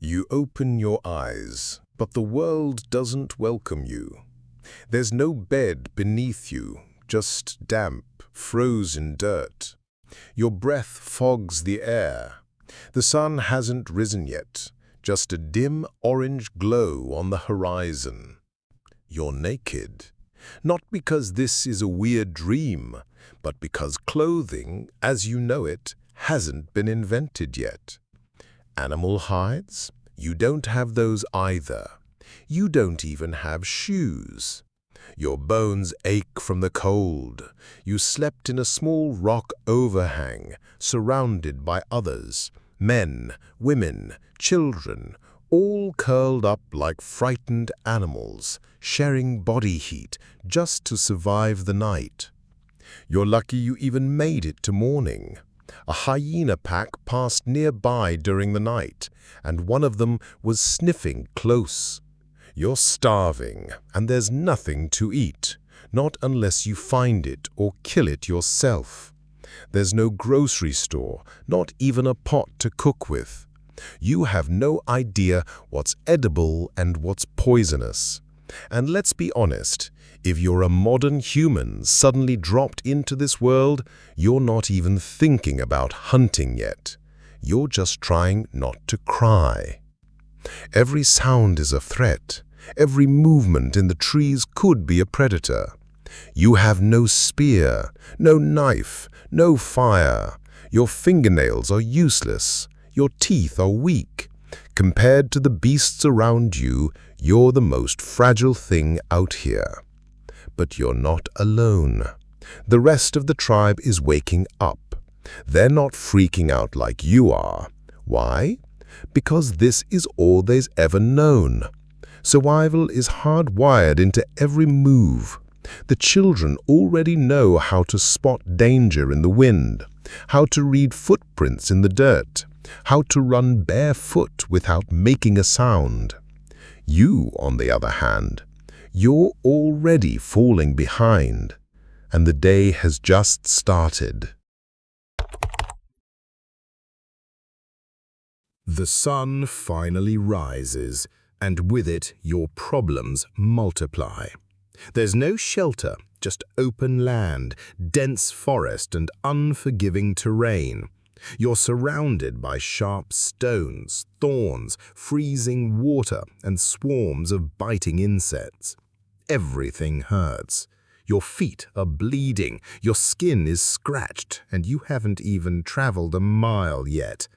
You open your eyes, but the world doesn't welcome you. There's no bed beneath you, just damp, frozen dirt. Your breath fogs the air. The sun hasn't risen yet, just a dim orange glow on the horizon. You're naked, not because this is a weird dream, but because clothing, as you know it, hasn't been invented yet. Animal hides? You don't have those either. You don't even have shoes. Your bones ache from the cold. You slept in a small rock overhang, surrounded by others, men, women, children, all curled up like frightened animals, sharing body heat just to survive the night. You're lucky you even made it to morning. A hyena pack passed nearby during the night, and one of them was sniffing close. You're starving, and there's nothing to eat, not unless you find it or kill it yourself. There's no grocery store, not even a pot to cook with. You have no idea what's edible and what's poisonous. And let's be honest, if you're a modern human suddenly dropped into this world, you're not even thinking about hunting yet. You're just trying not to cry. Every sound is a threat. Every movement in the trees could be a predator. You have no spear, no knife, no fire. Your fingernails are useless. Your teeth are weak. Compared to the beasts around you, you're the most fragile thing out here. But you're not alone. The rest of the tribe is waking up. They're not freaking out like you are. Why? Because this is all they've ever known. Survival is hardwired into every move. The children already know how to spot danger in the wind, how to read footprints in the dirt, how to run barefoot without making a sound. You, on the other hand, you're already falling behind, and the day has just started. The sun finally rises, and with it your problems multiply. There's no shelter, just open land, dense forest and unforgiving terrain. You're surrounded by sharp stones, thorns, freezing water, and swarms of biting insects. Everything hurts. Your feet are bleeding, your skin is scratched, and you haven't even traveled a mile yet.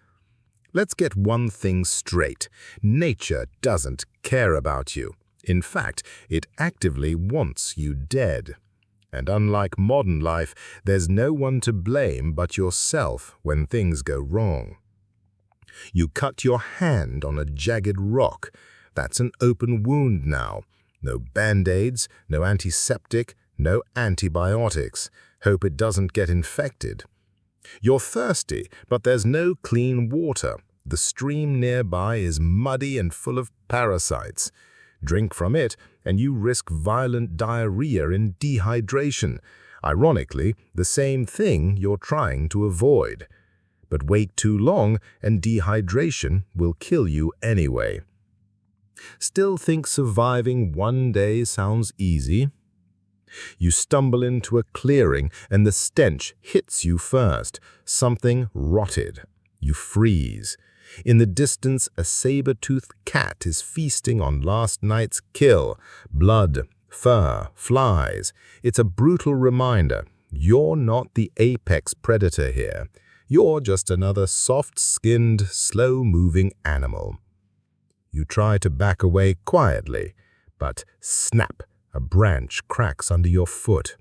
Let's get one thing straight. Nature doesn't care about you. In fact, it actively wants you dead. And unlike modern life, there's no one to blame but yourself when things go wrong. You cut your hand on a jagged rock. That's an open wound now. No band-aids, no antiseptic, no antibiotics. Hope it doesn't get infected. You're thirsty, but there's no clean water. The stream nearby is muddy and full of parasites. Drink from it, and you risk violent diarrhea and dehydration. Ironically, the same thing you're trying to avoid. But wait too long, and dehydration will kill you anyway. Still think surviving one day sounds easy? You stumble into a clearing, and the stench hits you first. Something rotted. You freeze. In the distance, a saber-toothed cat is feasting on last night's kill. Blood, fur, flies. It's a brutal reminder. You're not the apex predator here. You're just another soft-skinned, slow-moving animal. You try to back away quietly, but snap, a branch cracks under your foot.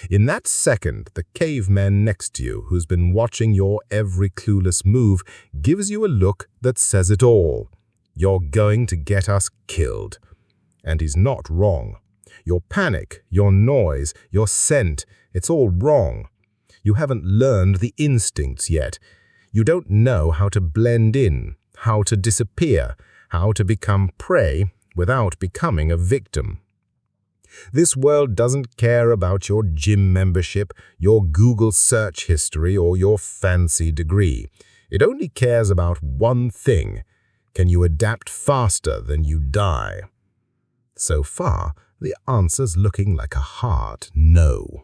In that second, the caveman next to you, who's been watching your every clueless move, gives you a look that says it all. You're going to get us killed. And he's not wrong. Your panic, your noise, your scent, it's all wrong. You haven't learned the instincts yet. You don't know how to blend in, how to disappear, how to become prey without becoming a victim. This world doesn't care about your gym membership, your Google search history, or your fancy degree. It only cares about one thing: Can you adapt faster than you die? So far, the answer's looking like a hard no.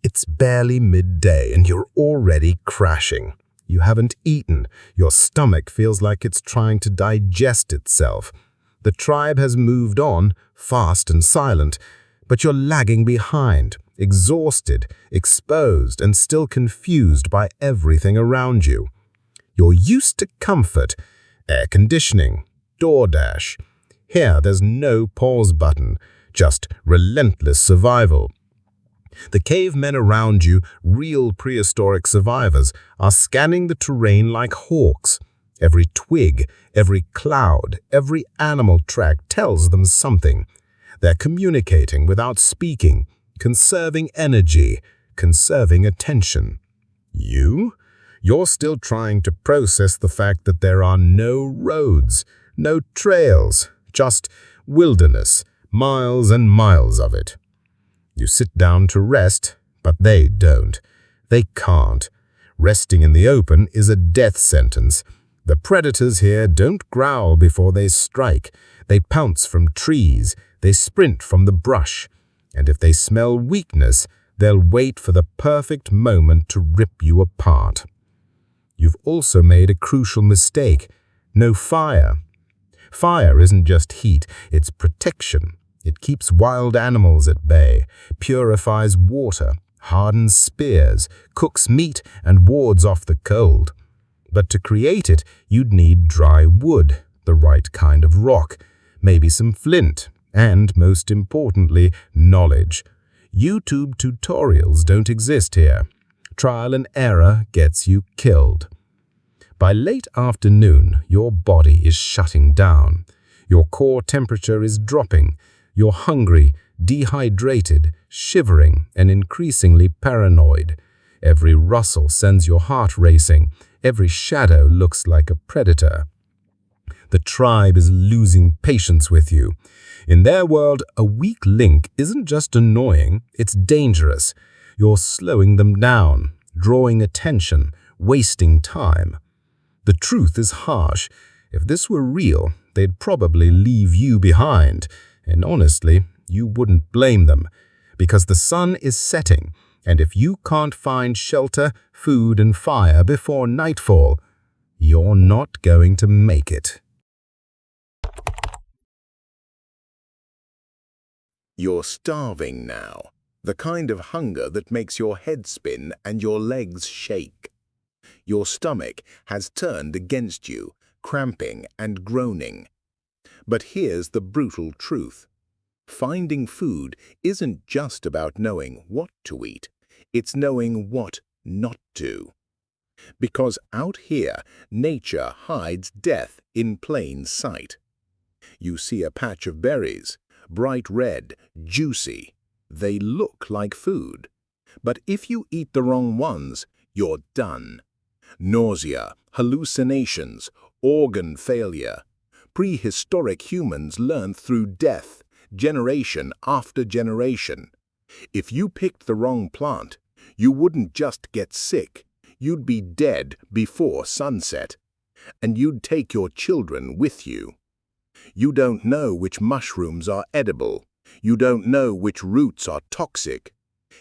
It's barely midday and you're already crashing. You haven't eaten. Your stomach feels like it's trying to digest itself. The tribe has moved on, fast and silent, but you're lagging behind, exhausted, exposed, and still confused by everything around you. You're used to comfort, air conditioning, DoorDash. Here, there's no pause button, just relentless survival. The cavemen around you, real prehistoric survivors, are scanning the terrain like hawks. Every twig, every cloud, every animal track tells them something. They're communicating without speaking, conserving energy, conserving attention. You're still trying to process the fact that there are no roads, no trails, just wilderness, miles and miles of it. You sit down to rest, but they don't. They can't. Resting in the open is a death sentence. The predators here don't growl before they strike. They pounce from trees. They sprint from the brush. And if they smell weakness, they'll wait for the perfect moment to rip you apart. You've also made a crucial mistake. No fire. Fire isn't just heat, it's protection. It keeps wild animals at bay, purifies water, hardens spears, cooks meat, and wards off the cold. But to create it, you'd need dry wood, the right kind of rock, maybe some flint, and, most importantly, knowledge. YouTube tutorials don't exist here. Trial and error gets you killed. By late afternoon, your body is shutting down. Your core temperature is dropping. You're hungry, dehydrated, shivering, and increasingly paranoid. Every rustle sends your heart racing. Every shadow looks like a predator. The tribe is losing patience with you. In their world, a weak link isn't just annoying, it's dangerous. You're slowing them down, drawing attention, wasting time. The truth is harsh. If this were real, they'd probably leave you behind. And honestly, you wouldn't blame them, because the sun is setting, and if you can't find shelter, food, and fire before nightfall, you're not going to make it. You're starving now, the kind of hunger that makes your head spin and your legs shake. Your stomach has turned against you, cramping and groaning. But here's the brutal truth. Finding food isn't just about knowing what to eat, it's knowing what not to. Because out here, nature hides death in plain sight. You see a patch of berries, bright red, juicy. They look like food. But if you eat the wrong ones, you're done. Nausea, hallucinations, organ failure. Prehistoric humans learned through death, generation after generation. If you picked the wrong plant, you wouldn't just get sick, you'd be dead before sunset. And you'd take your children with you. You don't know which mushrooms are edible. You don't know which roots are toxic.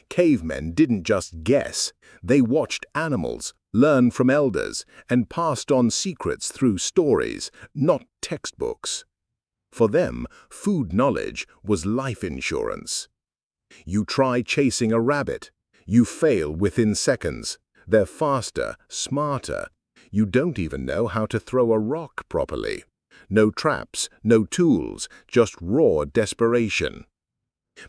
Cavemen didn't just guess. They watched animals, learned from elders, and passed on secrets through stories, not textbooks. For them, food knowledge was life insurance. You try chasing a rabbit. You fail within seconds. They're faster, smarter. You don't even know how to throw a rock properly. No traps, no tools, just raw desperation.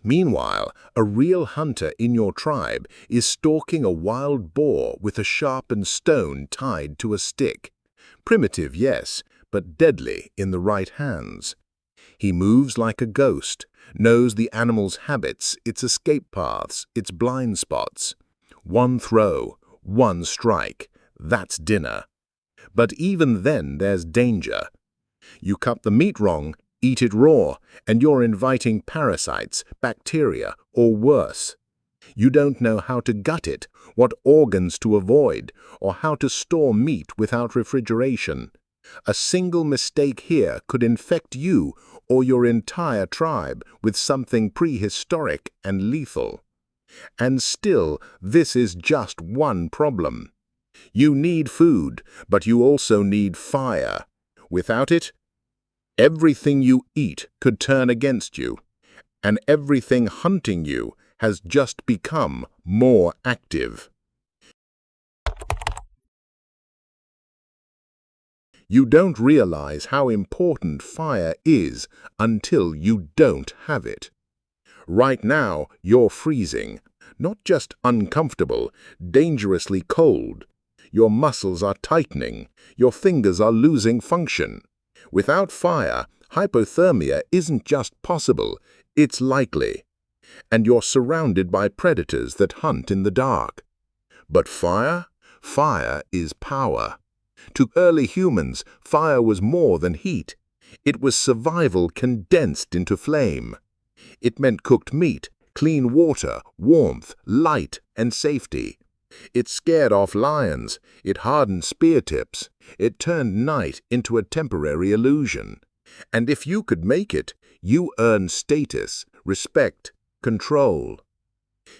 Meanwhile, a real hunter in your tribe is stalking a wild boar with a sharpened stone tied to a stick. Primitive, yes, but deadly in the right hands. He moves like a ghost, knows the animal's habits, its escape paths, its blind spots. One throw, one strike, that's dinner. But even then there's danger. You cut the meat wrong, eat it raw, and you're inviting parasites, bacteria, or worse. You don't know how to gut it, what organs to avoid, or how to store meat without refrigeration. A single mistake here could infect you or your entire tribe with something prehistoric and lethal. And still, this is just one problem. You need food, but you also need fire. Without it, everything you eat could turn against you, and everything hunting you has just become more active. You don't realize how important fire is until you don't have it. Right now, you're freezing, not just uncomfortable, dangerously cold. Your muscles are tightening, your fingers are losing function. Without fire, hypothermia isn't just possible, it's likely. And you're surrounded by predators that hunt in the dark. But fire? Fire is power. To early humans, fire was more than heat. It was survival condensed into flame. It meant cooked meat, clean water, warmth, light, and safety. It scared off lions, it hardened spear tips, it turned night into a temporary illusion. And if you could make it, you earned status, respect, control.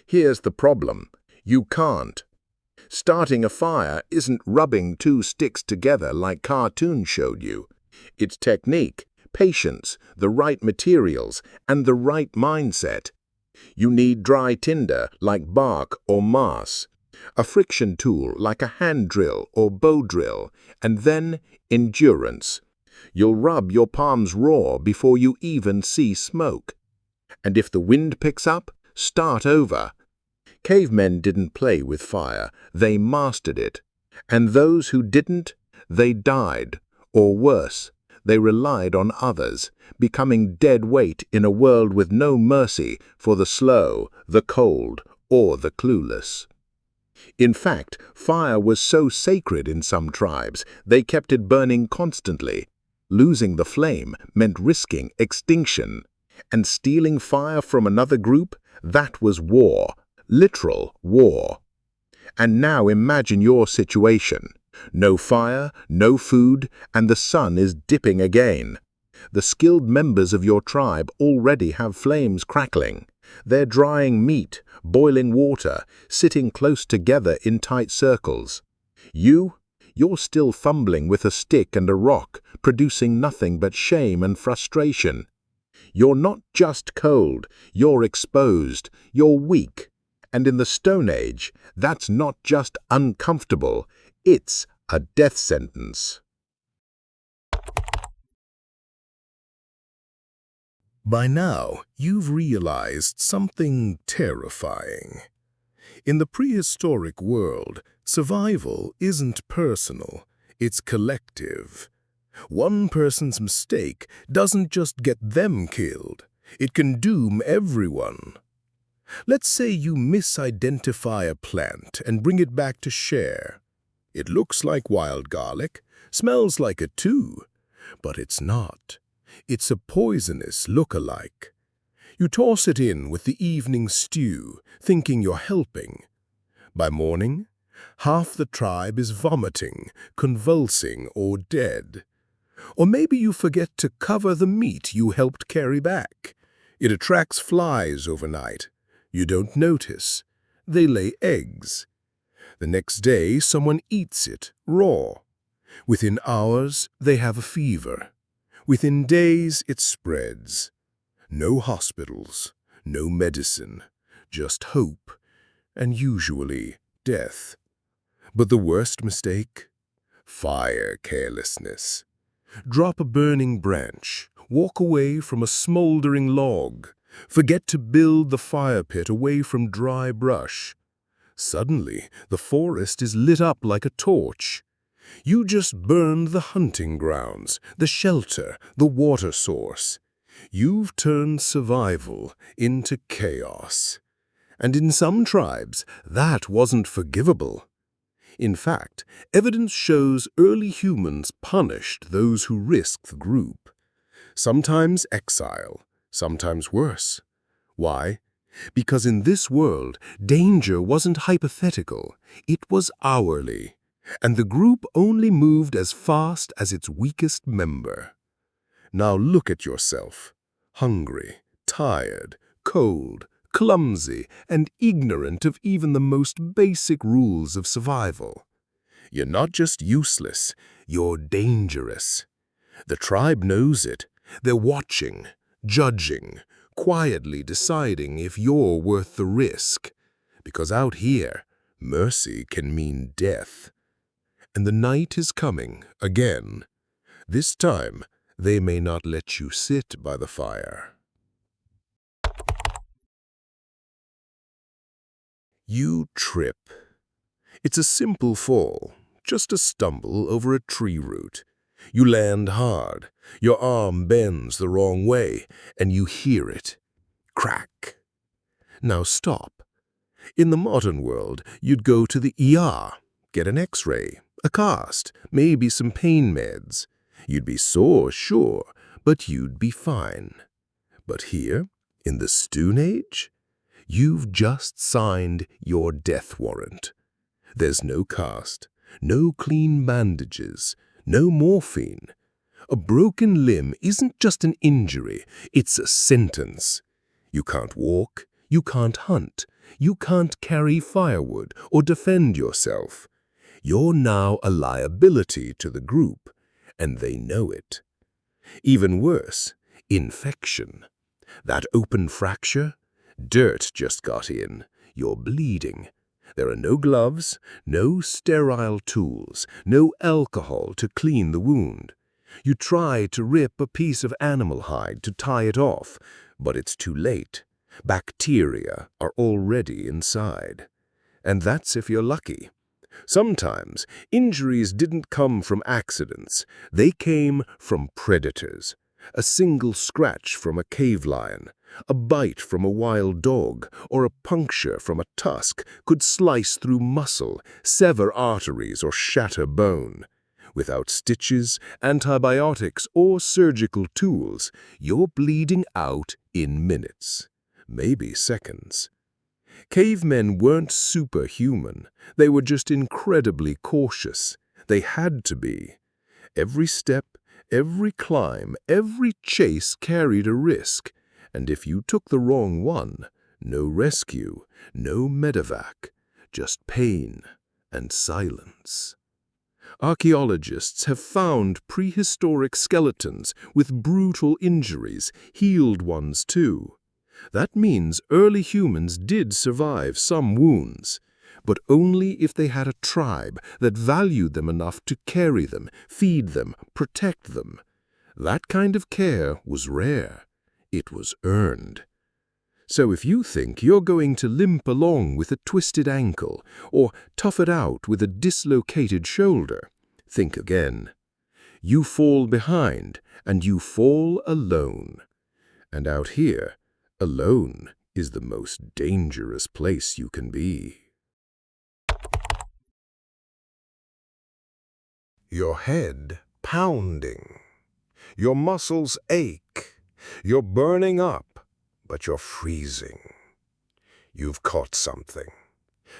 Here's the problem. You can't. Starting a fire isn't rubbing two sticks together like cartoons showed you. It's technique, patience, the right materials, and the right mindset. You need dry tinder like bark or moss, a friction tool like a hand drill or bow drill, and then endurance. You'll rub your palms raw before you even see smoke. And if the wind picks up, start over. Cavemen didn't play with fire, they mastered it. And those who didn't, they died, or worse, they relied on others, becoming dead weight in a world with no mercy for the slow, the cold, or the clueless. In fact, fire was so sacred in some tribes, they kept it burning constantly. Losing the flame meant risking extinction. And stealing fire from another group, that was war. Literal war. And now imagine your situation. No fire, no food, and the sun is dipping again. The skilled members of your tribe already have flames crackling. They're drying meat, boiling water, sitting close together in tight circles. You're still fumbling with a stick and a rock, producing nothing but shame and frustration. You're not just cold, you're exposed, you're weak. And in the Stone Age, that's not just uncomfortable, it's a death sentence. By now, you've realized something terrifying. In the prehistoric world, survival isn't personal, it's collective. One person's mistake doesn't just get them killed, it can doom everyone. Let's say you misidentify a plant and bring it back to share. It looks like wild garlic, smells like it too, but it's not. It's a poisonous look-alike. You toss it in with the evening stew, thinking you're helping. By morning, half the tribe is vomiting, convulsing, or dead. Or maybe you forget to cover the meat you helped carry back. It attracts flies overnight. You don't notice. They lay eggs. The next day, someone eats it, raw. Within hours, they have a fever. Within days, it spreads. No hospitals, no medicine, just hope, and usually death. But the worst mistake? Fire carelessness. Drop a burning branch, walk away from a smoldering log, forget to build the fire pit away from dry brush. Suddenly, the forest is lit up like a torch. You just burned the hunting grounds, the shelter, the water source. You've turned survival into chaos. And in some tribes, that wasn't forgivable. In fact, evidence shows early humans punished those who risked the group. Sometimes exile, sometimes worse. Why? Because in this world, danger wasn't hypothetical, it was hourly, and the group only moved as fast as its weakest member. Now look at yourself, hungry, tired, cold, clumsy, and ignorant of even the most basic rules of survival. You're not just useless, you're dangerous. The tribe knows it. They're watching, judging, quietly deciding if you're worth the risk. Because out here, mercy can mean death. And the night is coming again. This time, they may not let you sit by the fire. You trip. It's a simple fall, just a stumble over a tree root. You land hard, your arm bends the wrong way, and you hear it. Crack. Now stop. In the modern world, you'd go to the ER, get an X-ray, a cast, maybe some pain meds. You'd be sore, sure, but you'd be fine. But here, in the Stone Age, you've just signed your death warrant. There's no cast, no clean bandages, no morphine. A broken limb isn't just an injury, it's a sentence. You can't walk, you can't hunt, you can't carry firewood or defend yourself. You're now a liability to the group, and they know it. Even worse, infection. That open fracture? Dirt just got in. You're bleeding. There are no gloves, no sterile tools, no alcohol to clean the wound. You try to rip a piece of animal hide to tie it off, but it's too late. Bacteria are already inside. And that's if you're lucky. Sometimes, injuries didn't come from accidents. They came from predators. A single scratch from a cave lion, a bite from a wild dog, or a puncture from a tusk could slice through muscle, sever arteries, or shatter bone. Without stitches, antibiotics, or surgical tools, you're bleeding out in minutes, maybe seconds. Cavemen weren't superhuman. They were just incredibly cautious. They had to be. Every step, every climb, every chase carried a risk, and if you took the wrong one, no rescue, no medevac, just pain and silence. Archaeologists have found prehistoric skeletons with brutal injuries, healed ones too. That means early humans did survive some wounds, but only if they had a tribe that valued them enough to carry them, feed them, protect them. That kind of care was rare. It was earned. So if you think you're going to limp along with a twisted ankle or tough it out with a dislocated shoulder, think again. You fall behind and you fall alone. And out here, alone is the most dangerous place you can be. Your head pounding. Your muscles ache. You're burning up, but you're freezing. You've caught something.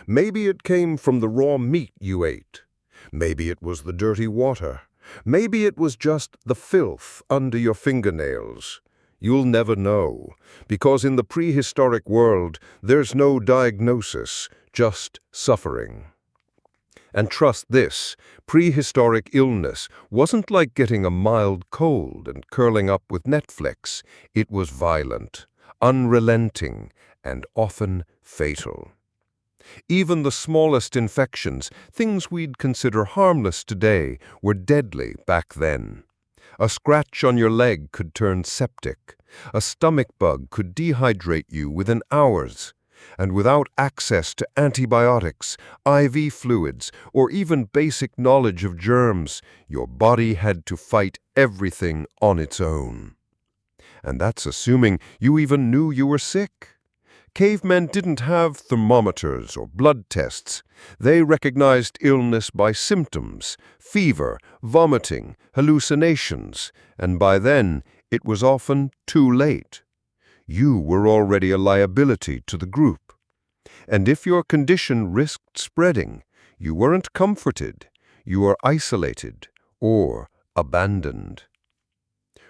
Maybe it came from the raw meat you ate. Maybe it was the dirty water. Maybe it was just the filth under your fingernails. You'll never know, because in the prehistoric world, there's no diagnosis, just suffering. And trust this, prehistoric illness wasn't like getting a mild cold and curling up with Netflix. It was violent, unrelenting, and often fatal. Even the smallest infections, things we'd consider harmless today, were deadly back then. A scratch on your leg could turn septic. A stomach bug could dehydrate you within hours. And without access to antibiotics, IV fluids, or even basic knowledge of germs, your body had to fight everything on its own. And that's assuming you even knew you were sick. Cavemen didn't have thermometers or blood tests. They recognized illness by symptoms, fever, vomiting, hallucinations, and by then it was often too late. you were already a liability to the group. And if your condition risked spreading, you weren't comforted, you were isolated or abandoned.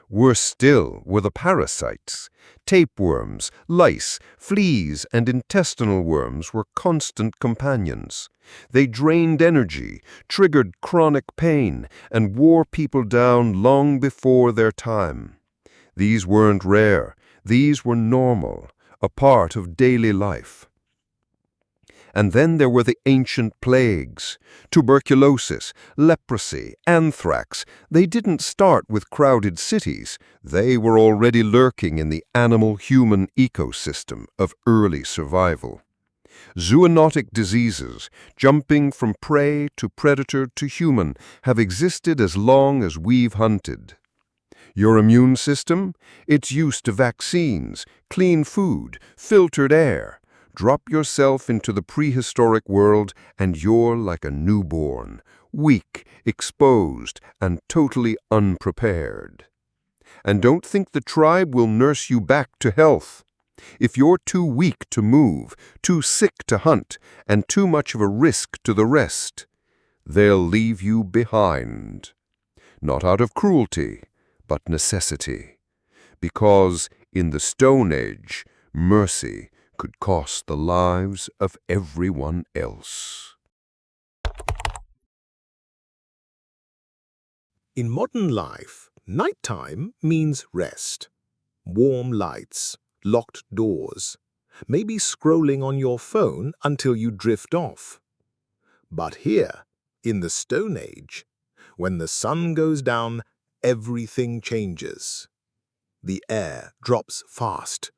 Worse still were the parasites. Tapeworms, lice, fleas, and intestinal worms were constant companions. They drained energy, triggered chronic pain, and wore people down long before their time. These weren't rare, these were normal, a part of daily life. And then there were the ancient plagues. Tuberculosis, leprosy, anthrax. They didn't start with crowded cities. They were already lurking in the animal-human ecosystem of early survival. Zoonotic diseases, jumping from prey to predator to human, have existed as long as we've hunted. Your immune system? It's used to vaccines, clean food, filtered air. Drop yourself into the prehistoric world and you're like a newborn, weak, exposed, and totally unprepared. And don't think the tribe will nurse you back to health. If you're too weak to move, too sick to hunt, and too much of a risk to the rest, they'll leave you behind. Not out of cruelty, but necessity. Because in the Stone Age, mercy could cost the lives of everyone else. In modern life, nighttime means rest. Warm lights, locked doors, maybe scrolling on your phone until you drift off. But here, in the Stone Age, when the sun goes down, everything changes. The air drops fast.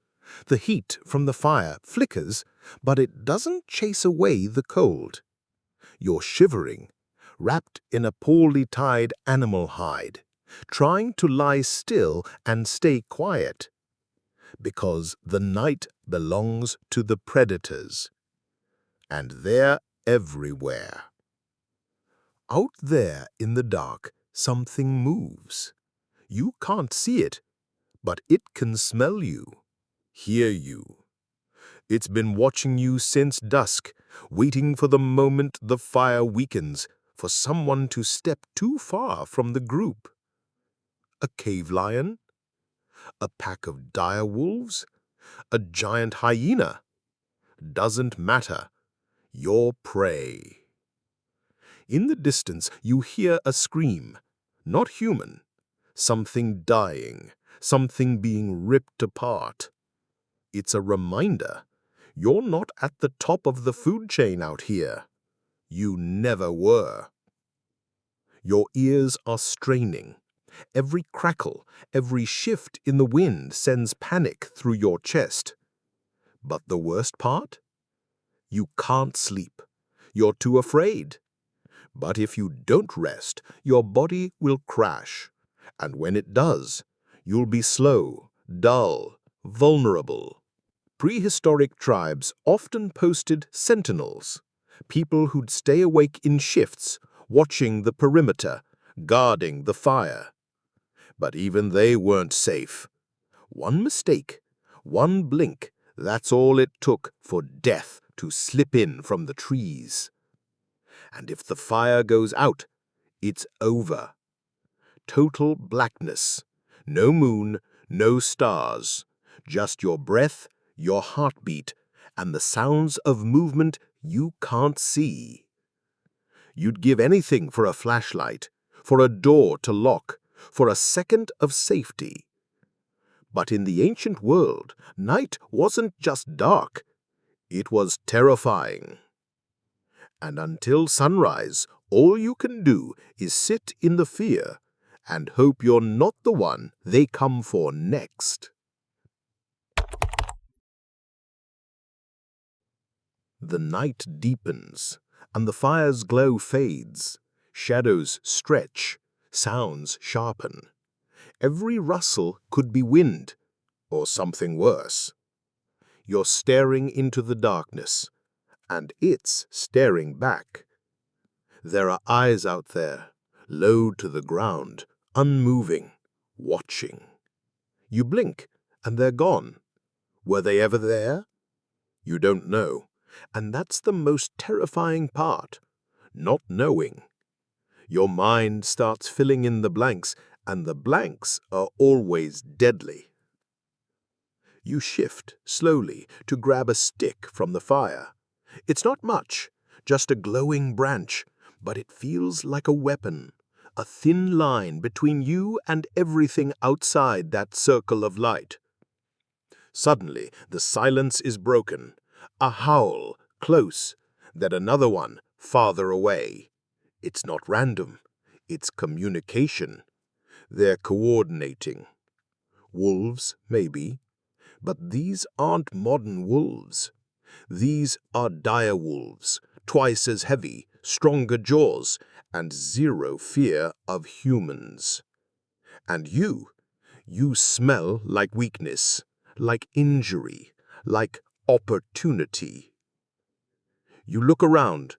The heat from the fire flickers, but it doesn't chase away the cold. You're shivering, wrapped in a poorly tied animal hide, trying to lie still and stay quiet. Because the night belongs to the predators. And they're everywhere. Out there in the dark, something moves. You can't see it, but it can smell you, hear you. It's been watching you since dusk, waiting for the moment the fire weakens, for someone to step too far from the group. A cave lion? A pack of dire wolves? A giant hyena? Doesn't matter. You're prey. In the distance, you hear a scream. Not human. Something dying. Something being ripped apart. It's a reminder. You're not at the top of the food chain out here. You never were. Your ears are straining. Every crackle, every shift in the wind sends panic through your chest. But the worst part? You can't sleep. You're too afraid. But if you don't rest, your body will crash. And when it does, you'll be slow, dull, vulnerable. Prehistoric tribes often posted sentinels, people who'd stay awake in shifts, watching the perimeter, guarding the fire. But even they weren't safe. One mistake, one blink, that's all it took for death to slip in from the trees. And if the fire goes out, it's over. Total blackness. No moon, no stars. Just your breath, your heartbeat, and the sounds of movement you can't see. You'd give anything for a flashlight, for a door to lock, for a second of safety. But in the ancient world, night wasn't just dark. It was terrifying. And until sunrise, all you can do is sit in the fear and hope you're not the one they come for next. The night deepens, and the fire's glow fades. Shadows stretch, sounds sharpen. Every rustle could be wind, or something worse. You're staring into the darkness, and it's staring back. There are eyes out there, low to the ground, unmoving, watching. You blink, and they're gone. Were they ever there? You don't know. And that's the most terrifying part, not knowing. Your mind starts filling in the blanks, and the blanks are always deadly. You shift slowly to grab a stick from the fire. It's not much, just a glowing branch, but it feels like a weapon, a thin line between you and everything outside that circle of light. Suddenly, the silence is broken. A howl, close, then another one, farther away. It's not random. It's communication. They're coordinating. Wolves, maybe. But these aren't modern wolves. These are dire wolves, twice as heavy, stronger jaws, and zero fear of humans. And you smell like weakness, like injury, like opportunity. You look around.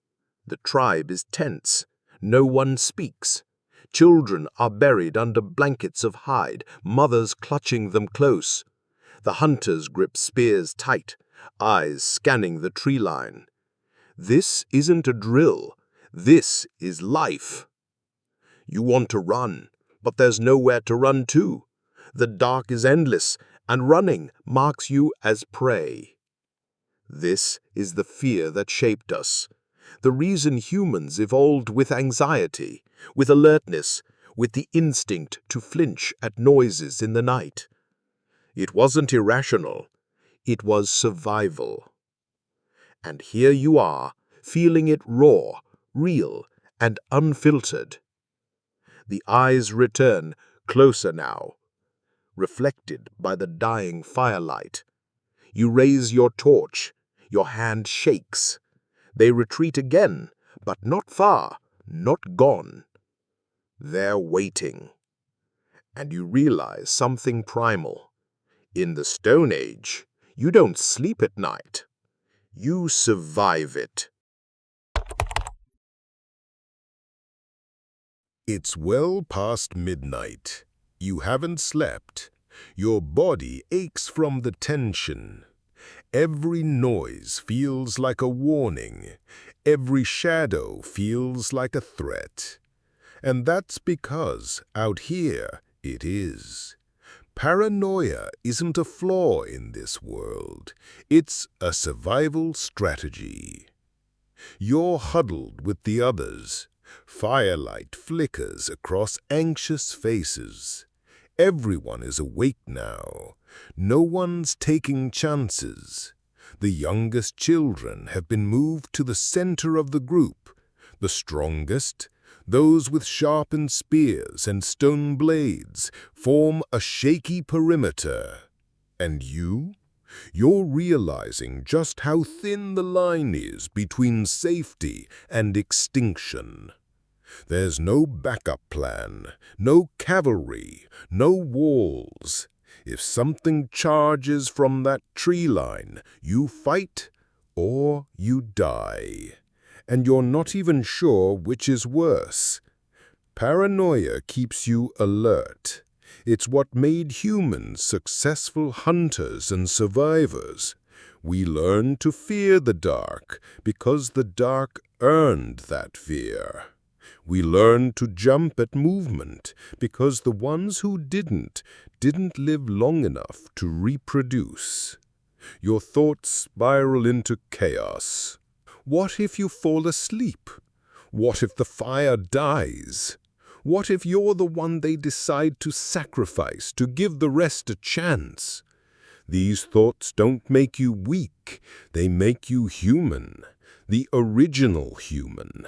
The tribe is tense. No one speaks. Children are buried under blankets of hide, mothers clutching them close. The hunters grip spears tight, eyes scanning the tree line. This isn't a drill. This is life. You want to run, but there's nowhere to run to. The dark is endless, and running marks you as prey. This is the fear that shaped us. The reason humans evolved with anxiety, with alertness, with the instinct to flinch at noises in the night. It wasn't irrational. It was survival. And here you are, feeling it raw, real, and unfiltered. The eyes return, closer now, reflected by the dying firelight. You raise your torch. Your hand shakes. They retreat again, but not far, not gone. They're waiting. And you realize something primal. In the Stone Age, you don't sleep at night. You survive it. It's well past midnight. You haven't slept. Your body aches from the tension. Every noise feels like a warning. Every shadow feels like a threat. And that's because out here it is. Paranoia isn't a flaw in this world. It's a survival strategy. You're huddled with the others. Firelight flickers across anxious faces. Everyone is awake now. No one's taking chances. The youngest children have been moved to the center of the group. The strongest, those with sharpened spears and stone blades, form a shaky perimeter. And you're realizing just how thin the line is between safety and extinction. There's no backup plan, no cavalry, no walls. If something charges from that tree line, you fight or you die. And you're not even sure which is worse. Paranoia keeps you alert. It's what made humans successful hunters and survivors. We learned to fear the dark because the dark earned that fear. We learned to jump at movement because the ones who didn't live long enough to reproduce. Your thoughts spiral into chaos. What if you fall asleep? What if the fire dies? What if you're the one they decide to sacrifice to give the rest a chance? These thoughts don't make you weak. They make you human, the original human.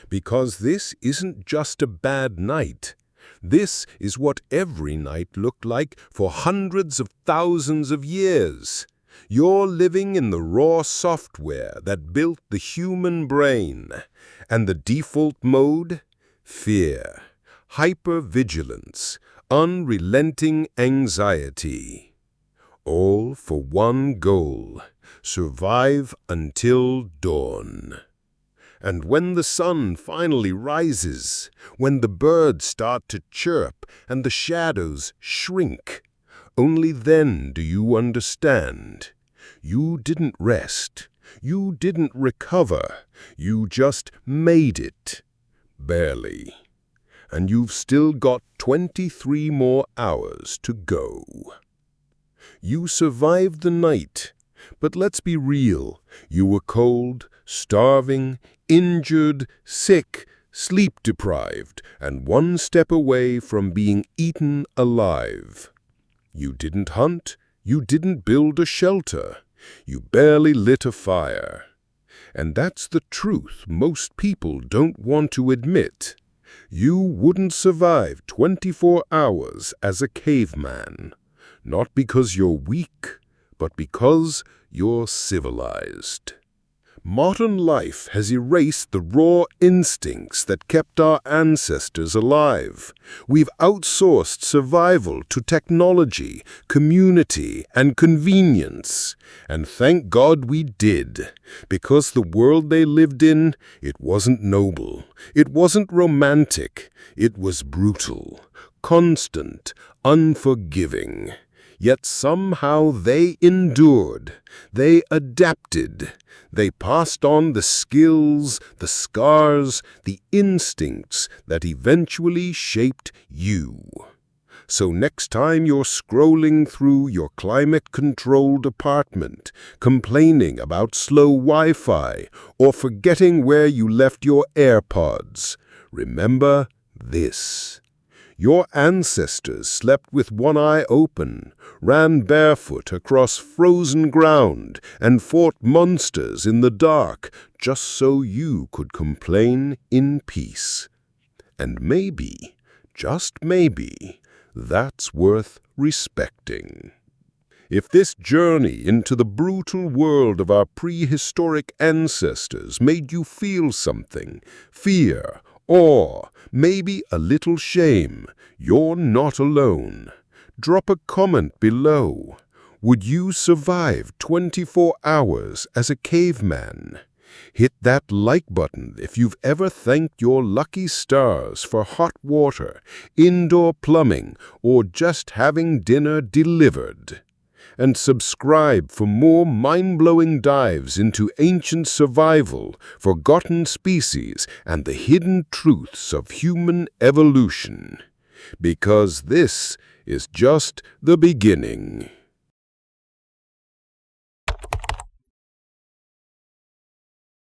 Because this isn't just a bad night. This is what every night looked like for hundreds of thousands of years. You're living in the raw software that built the human brain. And the default mode? Fear, hypervigilance, unrelenting anxiety. All for one goal: survive until dawn. And when the sun finally rises, when the birds start to chirp and the shadows shrink, Only then do you understand. You didn't rest. You didn't recover. You just made it. Barely. And you've still got 23 more hours to go. You survived the night, but let's be real. You were cold, starving, injured, sick, sleep-deprived, and one step away from being eaten alive. You didn't hunt. You didn't build a shelter. You barely lit a fire. And that's the truth most people don't want to admit. You wouldn't survive 24 hours as a caveman. Not because you're weak, but because you're civilized. Modern life has erased the raw instincts that kept our ancestors alive. We've outsourced survival to technology, community, and convenience. And thank God we did, because the world they lived in, it wasn't noble, it wasn't romantic, it was brutal, constant, unforgiving. Yet somehow they endured, they adapted, they passed on the skills, the scars, the instincts that eventually shaped you. So next time you're scrolling through your climate-controlled apartment, complaining about slow Wi-Fi, or forgetting where you left your AirPods, remember this. Your ancestors slept with one eye open, ran barefoot across frozen ground, and fought monsters in the dark just so you could complain in peace. And maybe, just maybe, that's worth respecting. If this journey into the brutal world of our prehistoric ancestors made you feel something, fear, awe, maybe a little shame, you're not alone. Drop a comment below. Would you survive 24 hours as a caveman? Hit that like button if you've ever thanked your lucky stars for hot water, indoor plumbing, or just having dinner delivered. And subscribe for more mind-blowing dives into ancient survival, forgotten species, and the hidden truths of human evolution. Because this is just the beginning.